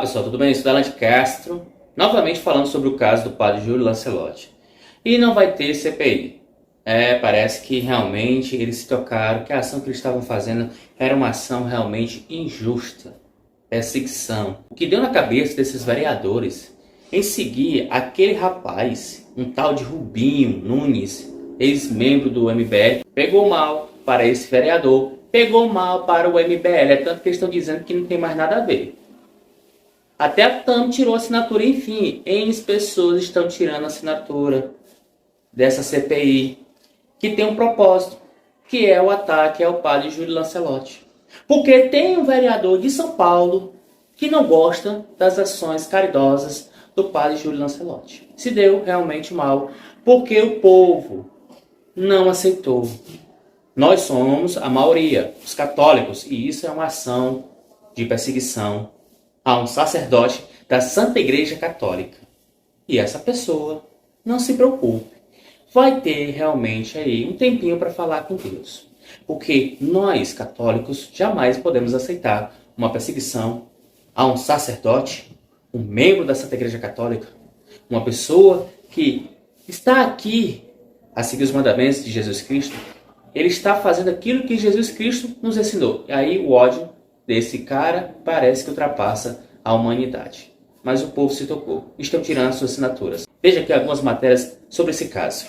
Pessoal, tudo bem? Eu sou Alan de Castro, novamente falando sobre o caso do padre Júlio Lancelotti. E não vai ter CPI. Parece que realmente eles se tocaram que a ação que eles estavam fazendo era uma ação realmente injusta, perseguição. O que deu na cabeça desses vereadores em seguir aquele rapaz, um tal de Rubinho Nunes, ex-membro do MBL, pegou mal para esse vereador, pegou mal para o MBL, tanto que eles estão dizendo que não tem mais nada a ver. Até a TAM tirou a assinatura, enfim, N pessoas estão tirando a assinatura dessa CPI, que tem um propósito, que é o ataque ao padre Júlio Lancelotti. Porque tem um vereador de São Paulo que não gosta das ações caridosas do padre Júlio Lancelotti. Se deu realmente mal, porque o povo não aceitou. Nós somos a maioria, os católicos, e isso é uma ação de perseguição a um sacerdote da Santa Igreja Católica. E essa pessoa, não se preocupe, vai ter realmente aí um tempinho para falar com Deus. Porque nós, católicos, jamais podemos aceitar uma perseguição a um sacerdote, um membro da Santa Igreja Católica, uma pessoa que está aqui a seguir os mandamentos de Jesus Cristo. Ele está fazendo aquilo que Jesus Cristo nos ensinou. E aí o ódio desse cara parece que ultrapassa a humanidade. Mas o povo se tocou. Estão tirando suas assinaturas. Veja aqui algumas matérias sobre esse caso.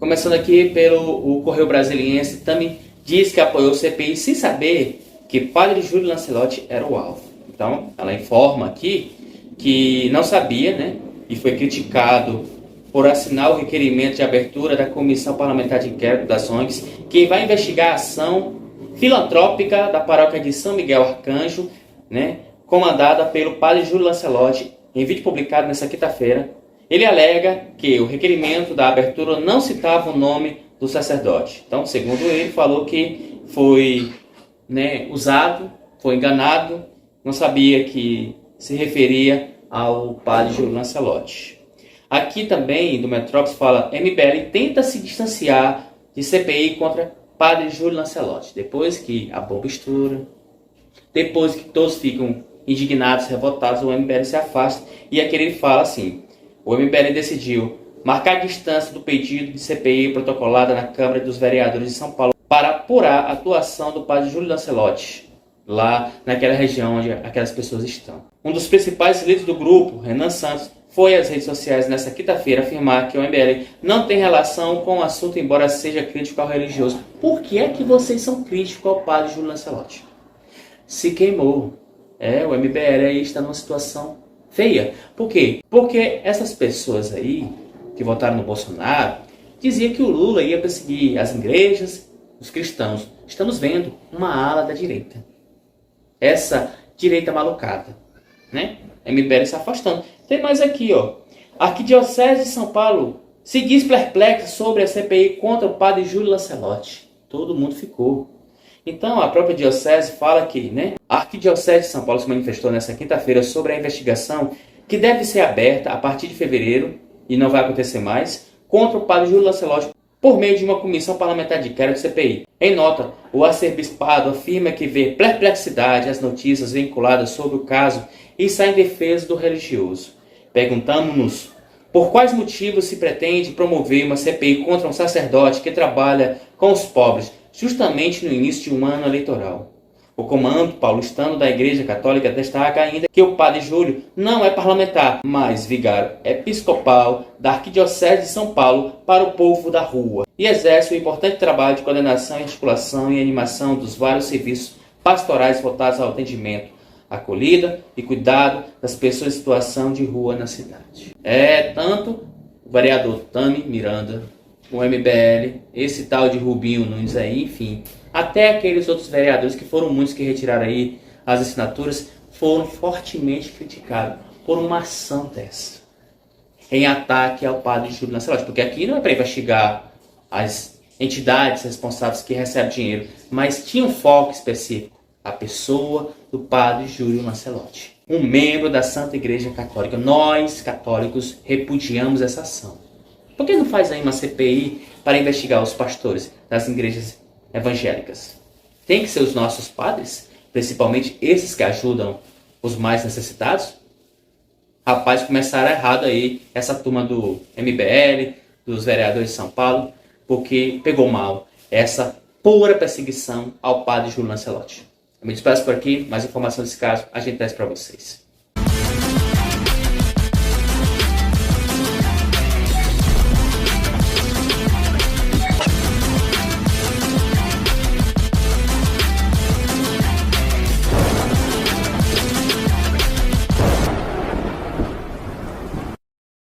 Começando aqui pelo Correio Brasiliense, também diz que apoiou o CPI sem saber que padre Júlio Lancelotti era o alvo. Então, ela informa aqui que não sabia, né? E foi criticado por assinar o requerimento de abertura da Comissão Parlamentar de Inquérito das ONGs, que vai investigar a ação filantrópica da paróquia de São Miguel Arcanjo, né, comandada pelo padre Júlio Lancelotti. Em vídeo publicado nesta quinta-feira, ele alega que o requerimento da abertura não citava o nome do sacerdote. Então, segundo ele, falou que foi, usado, foi enganado, não sabia que se referia ao padre Júlio Lancelotti. Aqui também, do Metrópolis, fala: MBL tenta se distanciar de CPI contra padre Júlio Lancelotti. Depois que a bomba estoura, depois que todos ficam indignados, revoltados, o MBL se afasta. E aqui ele fala assim: o MBL decidiu marcar a distância do pedido de CPI protocolada na Câmara dos Vereadores de São Paulo para apurar a atuação do padre Júlio Lancelotti, lá naquela região onde aquelas pessoas estão. Um dos principais líderes do grupo, Renan Santos, foi às redes sociais nesta quinta-feira afirmar que o MBL não tem relação com o assunto, embora seja crítico ao religioso. Por que é que vocês são críticos ao padre Júlio Lancelotti? Se queimou. O MBL aí está numa situação feia. Por quê? Porque essas pessoas aí que votaram no Bolsonaro diziam que o Lula ia perseguir as igrejas, os cristãos. Estamos vendo uma ala da direita. Essa direita malucada, né? MBL se afastando. Tem mais aqui, ó. A Arquidiocese de São Paulo se diz perplexa sobre a CPI contra o padre Júlio Lancelotti. Todo mundo ficou. Então, a própria diocese fala que, a Arquidiocese de São Paulo se manifestou nesta quinta-feira sobre a investigação que deve ser aberta a partir de fevereiro, e não vai acontecer mais, contra o padre Júlio Lancelotti por meio de uma comissão parlamentar de inquérito CPI. Em nota, o arcebispado afirma que vê perplexidade as notícias vinculadas sobre o caso e sai em defesa do religioso. Perguntamos-nos por quais motivos se pretende promover uma CPI contra um sacerdote que trabalha com os pobres, justamente no início de um ano eleitoral. O comando paulistano da Igreja Católica destaca ainda que o padre Júlio não é parlamentar, mas vigário episcopal da Arquidiocese de São Paulo para o povo da rua, e exerce um importante trabalho de coordenação, articulação e animação dos vários serviços pastorais voltados ao atendimento, acolhida e cuidado das pessoas em situação de rua na cidade. Tanto o vereador Tami Miranda, o MBL, esse tal de Rubinho Nunes aí, enfim, até aqueles outros vereadores, que foram muitos que retiraram aí as assinaturas, foram fortemente criticados por uma ação dessa, em ataque ao padre Júlio Lancelotti. Porque aqui não é para investigar as entidades responsáveis que recebem dinheiro, mas tinha um foco específico: a pessoa do padre Júlio Lancelotti, um membro da Santa Igreja Católica. Nós, católicos, repudiamos essa ação. Por que não faz aí uma CPI para investigar os pastores das igrejas evangélicas? Tem que ser os nossos padres, principalmente esses que ajudam os mais necessitados. Rapaz, começaram errado aí essa turma do MBL, dos vereadores de São Paulo, porque pegou mal essa pura perseguição ao padre Júlio Lancelotti. Eu me despeço por aqui, mais informação desse caso a gente traz para vocês.